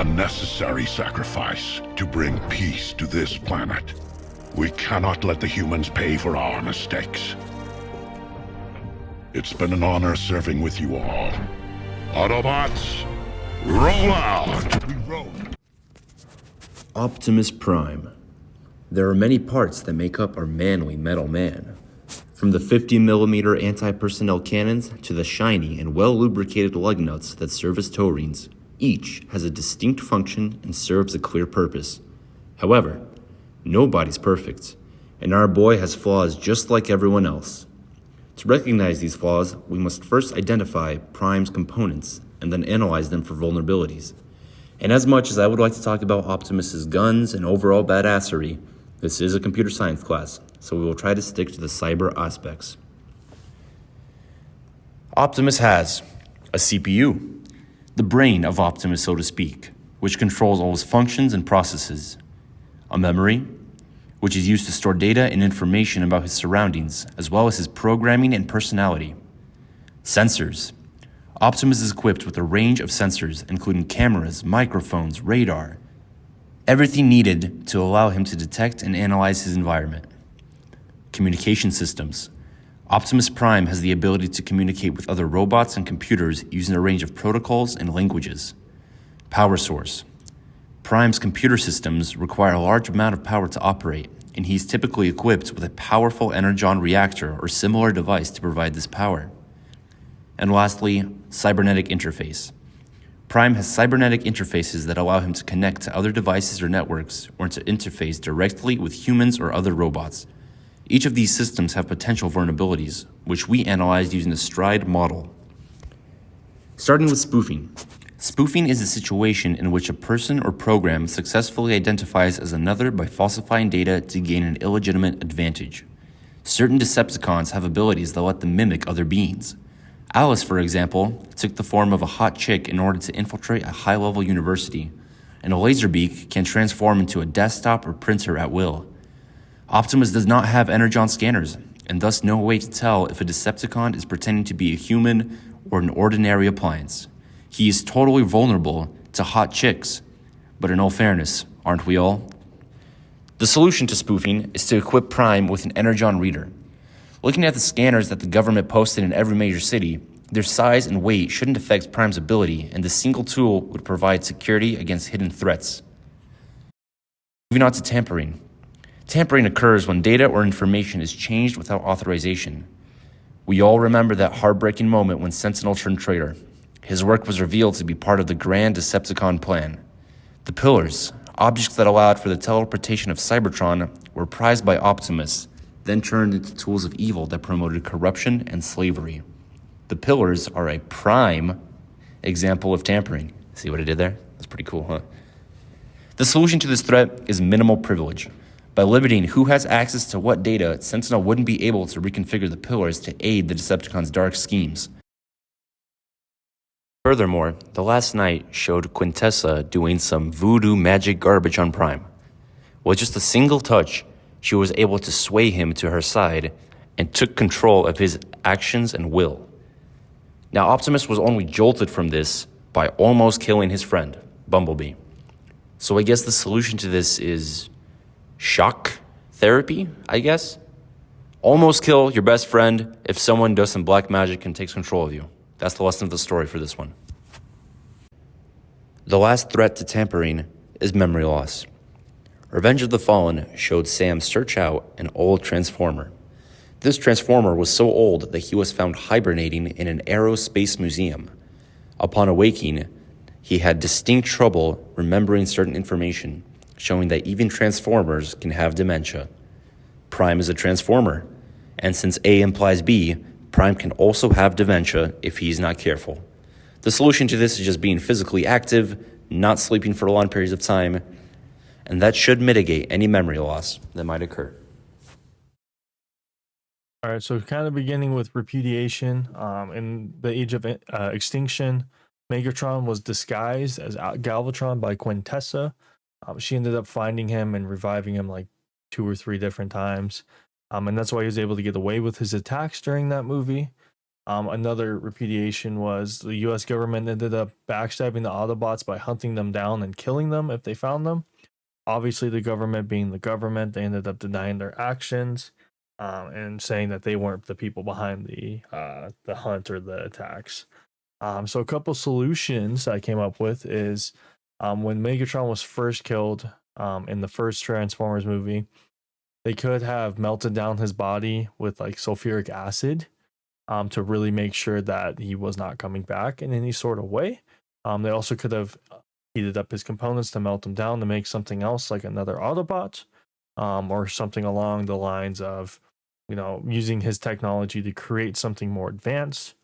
A necessary sacrifice to bring peace to this planet. We cannot let the humans pay for our mistakes. It's been an honor serving with you all. Autobots, roll out! We roll. Optimus Prime. There are many parts that make up our manly metal man. From the 50mm anti-personnel cannons to the shiny and well-lubricated lug nuts that serve as toe rings, each has a distinct function and serves a clear purpose. However, nobody's perfect, and our boy has flaws just like everyone else. To recognize these flaws, we must first identify Prime's components and then analyze them for vulnerabilities. And as much as I would like to talk about Optimus's guns and overall badassery, this is a computer science class, so we will try to stick to the cyber aspects. Optimus has a CPU, the brain of Optimus, so to speak, which controls all his functions and processes. A memory, which is used to store data and information about his surroundings, as well as his programming and personality. Sensors. Optimus is equipped with a range of sensors, including cameras, microphones, radar, everything needed to allow him to detect and analyze his environment. Communication systems. Optimus Prime has the ability to communicate with other robots and computers using a range of protocols and languages. Power source. Prime's computer systems require a large amount of power to operate, and he's typically equipped with a powerful energon reactor or similar device to provide this power. And lastly, cybernetic interface. Prime has cybernetic interfaces that allow him to connect to other devices or networks, or to interface directly with humans or other robots. Each of these systems have potential vulnerabilities, which we analyzed using the STRIDE model. Starting with spoofing. Spoofing is a situation in which a person or program successfully identifies as another by falsifying data to gain an illegitimate advantage. Certain Decepticons have abilities that let them mimic other beings. Alice, for example, took the form of a hot chick in order to infiltrate a high-level university, and a Laserbeak can transform into a desktop or printer at will. Optimus does not have energon scanners, and thus no way to tell if a Decepticon is pretending to be a human or an ordinary appliance. He is totally vulnerable to hot chicks, but in all fairness, aren't we all? The solution to spoofing is to equip Prime with an energon reader. Looking at the scanners that the government posted in every major city, their size and weight shouldn't affect Prime's ability, and this single tool would provide security against hidden threats. Moving on to tampering. Tampering occurs when data or information is changed without authorization. We all remember that heartbreaking moment when Sentinel turned traitor. His work was revealed to be part of the grand Decepticon plan. The pillars, objects that allowed for the teleportation of Cybertron, were prized by Optimus, then turned into tools of evil that promoted corruption and slavery. The pillars are a prime example of tampering. See what I did there? That's pretty cool, huh? The solution to this threat is minimal privilege. By limiting who has access to what data, Sentinel wouldn't be able to reconfigure the pillars to aid the Decepticons' dark schemes. Furthermore, the last night showed Quintessa doing some voodoo magic garbage on Prime. With just a single touch, she was able to sway him to her side and took control of his actions and will. Now, Optimus was only jolted from this by almost killing his friend, Bumblebee. So I guess the solution to this is shock therapy, I guess? Almost kill your best friend if someone does some black magic and takes control of you. That's the lesson of the story for this one. The last threat to tampering is memory loss. Revenge of the Fallen showed Sam search out an old Transformer. This Transformer was so old that he was found hibernating in an aerospace museum. Upon awaking, he had distinct trouble remembering certain information, showing that even Transformers can have dementia. Prime is a Transformer, and since A implies B, Prime can also have dementia if he's not careful. The solution to this is just being physically active, not sleeping for long periods of time, and that should mitigate any memory loss that might occur. All right, so kind of beginning with repudiation. In the age of extinction, Megatron was disguised as Galvatron by Quintessa. She ended up finding him and reviving him like 2 or 3 different times. And that's why he was able to get away with his attacks during that movie. Another repudiation was the U.S. government ended up backstabbing the Autobots by hunting them down and killing them if they found them. Obviously, the government being the government, they ended up denying their actions, and saying that they weren't the people behind the hunt or the attacks. So a couple solutions I came up with is when Megatron was first killed in the first Transformers movie, they could have melted down his body with like sulfuric acid to really make sure that he was not coming back in any sort of way. They also could have heated up his components to melt them down to make something else like another Autobot, or something along the lines of, using his technology to create something more advanced.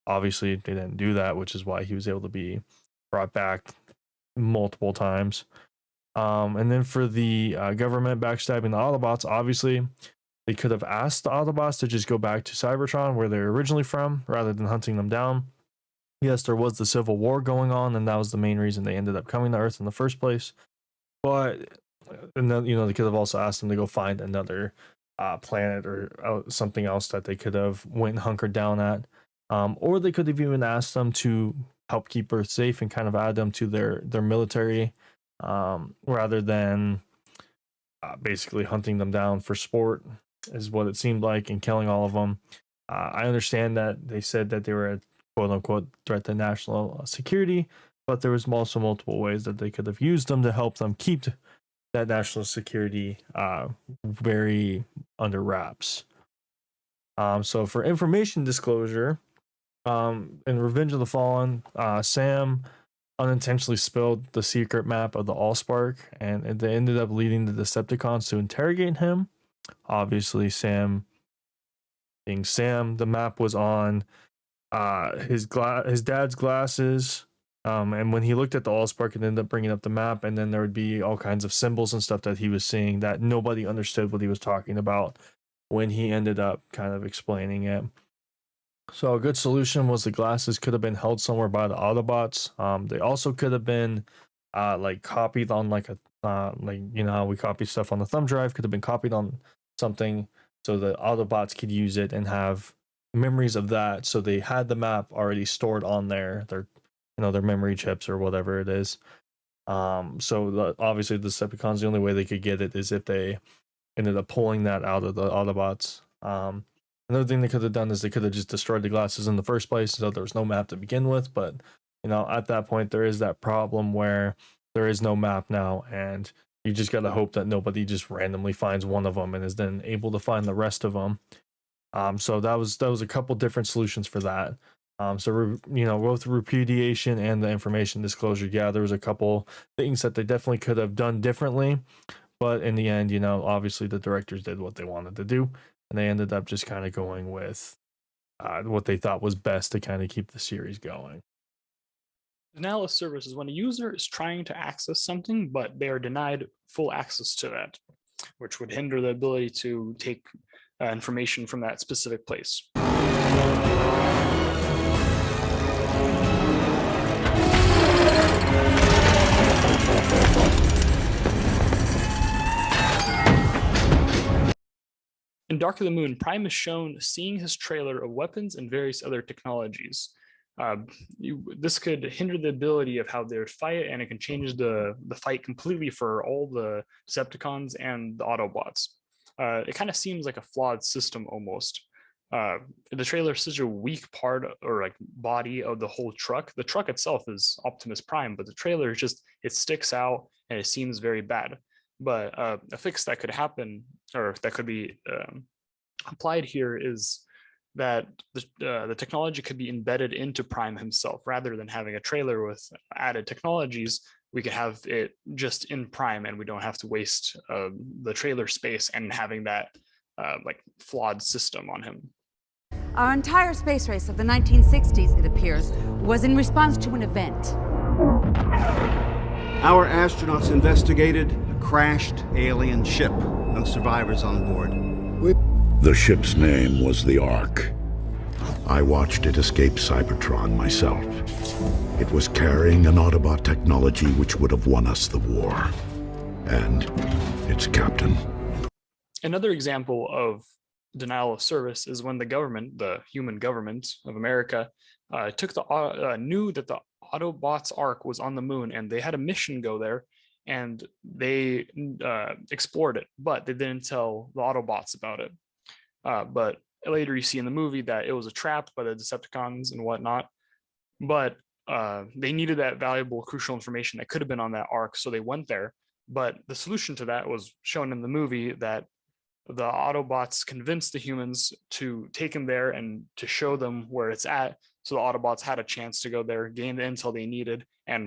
Obviously, they didn't do that, which is why he was able to be brought back multiple times. And then for the government backstabbing the Autobots, obviously, they could have asked the Autobots to just go back to Cybertron, where they're originally from, rather than hunting them down. Yes, there was the Civil War going on, and that was the main reason they ended up coming to Earth in the first place. But, and then, they could have also asked them to go find another planet or something else that they could have went and hunkered down at. Or they could have even asked them to help keep Earth safe and kind of add them to their military, rather than basically hunting them down for sport, is what it seemed like, and killing all of them. I understand that they said that they were a quote unquote threat to national security, but there was also multiple ways that they could have used them to help them keep that national security very under wraps. So for information disclosure, in Revenge of the Fallen, Sam unintentionally spilled the secret map of the Allspark, and they ended up leading the Decepticons to interrogate him. Obviously, Sam being Sam, the map was on his dad's glasses, and when he looked at the Allspark, it ended up bringing up the map, and then there would be all kinds of symbols and stuff that he was seeing that nobody understood what he was talking about when he ended up kind of explaining it. So a good solution was the glasses could have been held somewhere by the Autobots. They also could have been like copied on like a like, how we copy stuff on the thumb drive, could have been copied on something so the Autobots could use it and have memories of that. So they had the map already stored on their memory chips or whatever it is. So obviously the Decepticons, the only way they could get it is if they ended up pulling that out of the Autobots. Another thing they could have done is they could have just destroyed the glasses in the first place, so there was no map to begin with. But, at that point, there is that problem where there is no map now, and you just got to hope that nobody just randomly finds one of them and is then able to find the rest of them. So that was a couple different solutions for that. So, both the repudiation and the information disclosure, yeah, there was a couple things that they definitely could have done differently. But in the end, obviously the directors did what they wanted to do. And they ended up just kind of going with what they thought was best to kind of keep the series going. Denial of service is when a user is trying to access something, but they are denied full access to that, which would hinder the ability to take information from that specific place. In Dark of the Moon, Prime is shown seeing his trailer of weapons and various other technologies. This could hinder the ability of how they would fight, and it can change the fight completely for all the Decepticons and the Autobots. It kind of seems like a flawed system almost. The trailer is such a weak part or like body of the whole truck. The truck itself is Optimus Prime, but the trailer is just, it sticks out and it seems very bad. But a fix that could happen, or that could be applied here, is that the technology could be embedded into Prime himself. Rather than having a trailer with added technologies, we could have it just in Prime, and we don't have to waste the trailer space and having that like flawed system on him. Our entire space race of the 1960s, it appears, was in response to an event. Our astronauts investigated a crashed alien ship. No survivors on board. The ship's name was the Ark. I watched it escape Cybertron myself. It was carrying an Autobot technology which would have won us the war. And its captain. Another example of denial of service is when the government, the human government of America, knew that the Autobots Ark was on the moon, and they had a mission go there, and they explored it, but they didn't tell the Autobots about it. But later you see in the movie that it was a trap by the Decepticons and whatnot. But they needed that valuable, crucial information that could have been on that Ark, so they went there. But the solution to that was shown in the movie, that the Autobots convinced the humans to take him there and to show them where it's at. So the Autobots had a chance to go there, gain the intel they needed,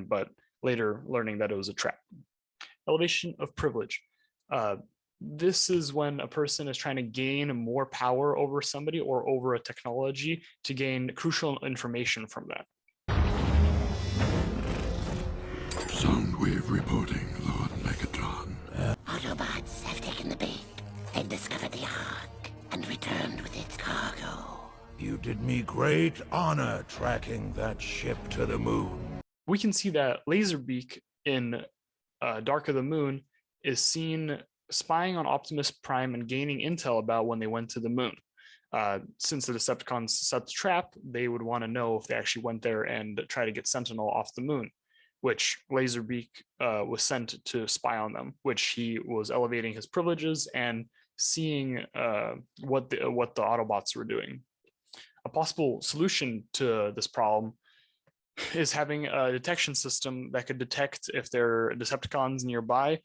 but later learning that it was a trap. Elevation of privilege. This is when a person is trying to gain more power over somebody or over a technology to gain crucial information from that. Soundwave reporting, Lord Megatron. Autobots have taken the bait. They've discovered the Ark and returned with its cargo. You did me great honor tracking that ship to the moon. We can see that Laserbeak in Dark of the Moon is seen spying on Optimus Prime and gaining intel about when they went to the moon. Since the Decepticons set the trap, they would want to know if they actually went there and try to get Sentinel off the moon, which Laserbeak was sent to spy on them, which he was elevating his privileges and seeing what the Autobots were doing. A possible solution to this problem is having a detection system that could detect if there are Decepticons nearby.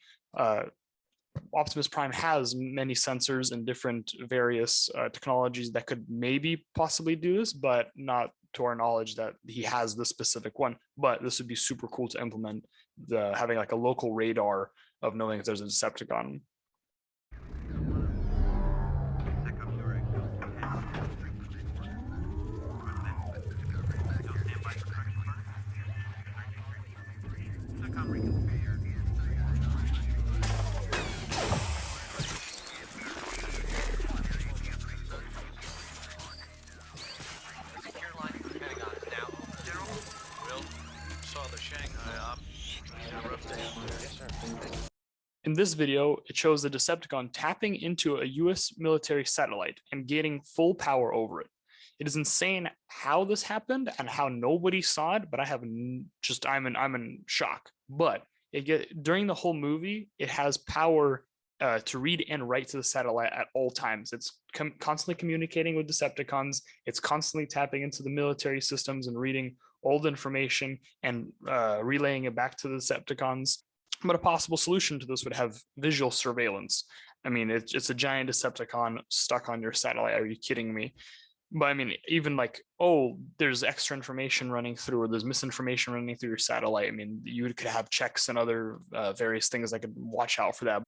Optimus Prime has many sensors and different various technologies that could maybe possibly do this, but not to our knowledge that he has the specific one. But this would be super cool to implement, having like a local radar of knowing if there's a Decepticon. In this video, it shows the Decepticon tapping into a US military satellite and gaining full power over it. It is insane how this happened and how nobody saw it, but I'm in shock. But during the whole movie, it has power to read and write to the satellite at all times. It's constantly communicating with Decepticons. It's constantly tapping into the military systems and reading all the information and relaying it back to the Decepticons. But a possible solution to this would have visual surveillance. I mean, it's a giant Decepticon stuck on your satellite. Are you kidding me? But I mean, even like, oh, there's extra information running through, or there's misinformation running through your satellite. I mean, you could have checks and other various things that could watch out for that.